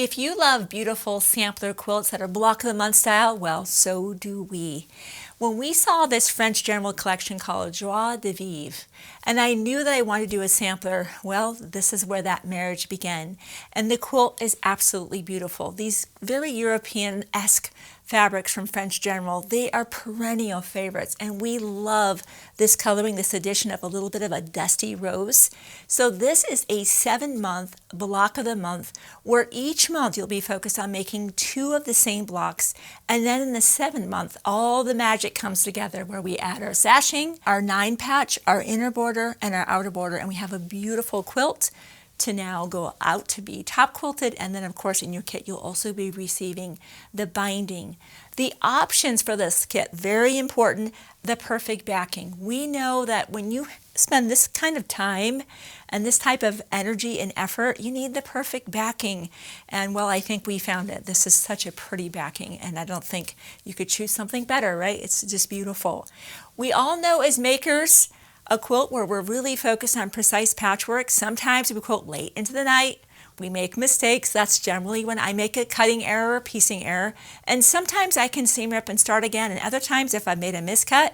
If you love beautiful sampler quilts that are block of the month style, well, so do we. When we saw this French General collection called Joie de Vivre, and I knew that I wanted to do a sampler, well, this is where that marriage began. And the quilt is absolutely beautiful. These very European-esque fabrics from French General, they are perennial favorites, and we love this coloring, this addition of a little bit of a dusty rose. So this is a 7-month block of the month, where each month you'll be focused on making 2 of the same blocks, and then in the 7th month, all the magic comes together where we add our sashing, our 9 patch, our inner border, and our outer border, and we have a beautiful quilt to now go out to be top quilted. And then of course in your kit you'll also be receiving the binding. The options for this kit, very important, the perfect backing. We know that when you spend this kind of time and this type of energy and effort, you need the perfect backing. And well, I think we found it. This is such a pretty backing, and I don't think you could choose something better, right? It's just beautiful. We all know as makers, a quilt where we're really focused on precise patchwork. Sometimes we quilt late into the night. We make mistakes. That's generally when I make a cutting error or piecing error. And sometimes I can seam rip and start again. And other times if I made a miscut,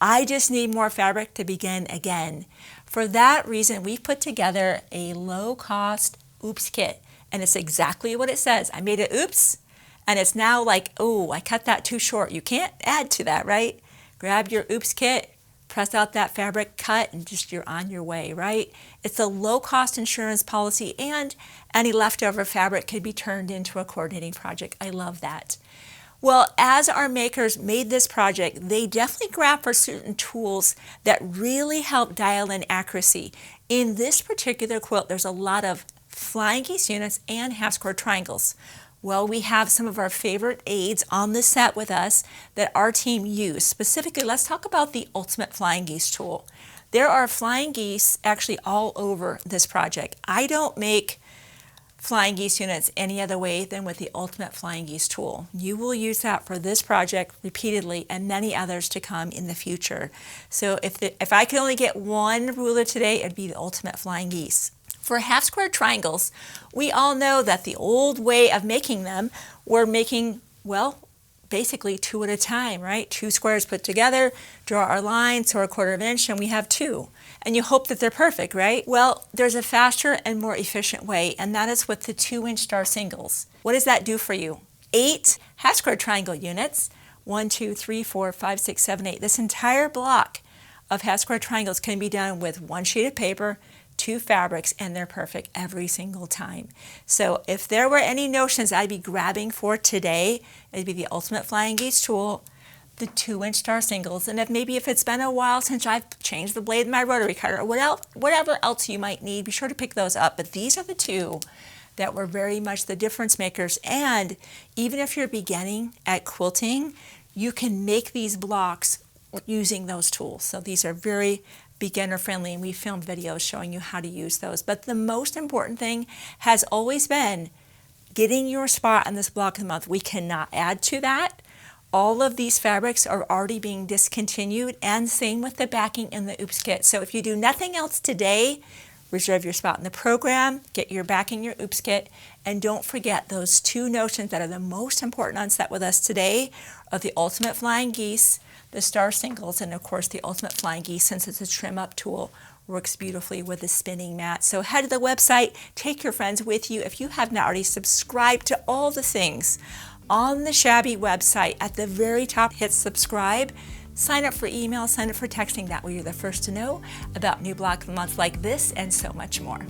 I just need more fabric to begin again. For that reason, we've put together a low-cost oops kit. And it's exactly what it says. I made an oops, and it's now like, oh, I cut that too short. You can't add to that, right? Grab your oops kit, press out that fabric, cut, and just you're on your way, right? It's a low-cost insurance policy, and any leftover fabric could be turned into a coordinating project. I love that. Well, as our makers made this project, they definitely grabbed for certain tools that really help dial in accuracy. In this particular quilt, there's a lot of flying geese units and half-square triangles. Well, we have some of our favorite aids on the set with us that our team used. Specifically, let's talk about the Ultimate Flying Geese tool. There are flying geese actually all over this project. I don't make flying geese units any other way than with the Ultimate Flying Geese tool. You will use that for this project repeatedly and many others to come in the future. So if I could only get one ruler today, it'd be the Ultimate Flying Geese. For half-square triangles, we all know that the old way of making them, we're making, well, basically 2 at a time, right? 2 squares put together, draw our line, so a 1/4 inch, and we have 2. And you hope that they're perfect, right? Well, there's a faster and more efficient way, and that is with the 2-inch star singles. What does that do for you? 8 half-square triangle units, 1, 2, 3, 4, 5, 6, 7, 8. This entire block of half-square triangles can be done with 1 sheet of paper, 2 fabrics, and they're perfect every single time. So if there were any notions I'd be grabbing for today, it'd be the Ultimate Flying Geese tool, the 2-inch star singles, and if it's been a while since I've changed the blade in my rotary cutter, or whatever else you might need, be sure to pick those up. But these are the 2 that were very much the difference makers. And even if you're beginning at quilting, you can make these blocks using those tools. So these are very beginner friendly, and we filmed videos showing you how to use those. But the most important thing has always been getting your spot on this block of the month. We cannot add to that. All of these fabrics are already being discontinued, and same with the backing in the oops kit. So if you do nothing else today, reserve your spot in the program, get your backing, your oops kit, and don't forget those 2 notions that are the most important on set with us today are the Ultimate Flying Geese, the star singles, and of course the Ultimate Flying Geese, since it's a trim up tool, works beautifully with the spinning mat. So head to the website, take your friends with you. If you have not already subscribed to all the things on the Shabby website, at the very top, hit subscribe, sign up for email, sign up for texting. That way you're the first to know about new block of the month like this and so much more.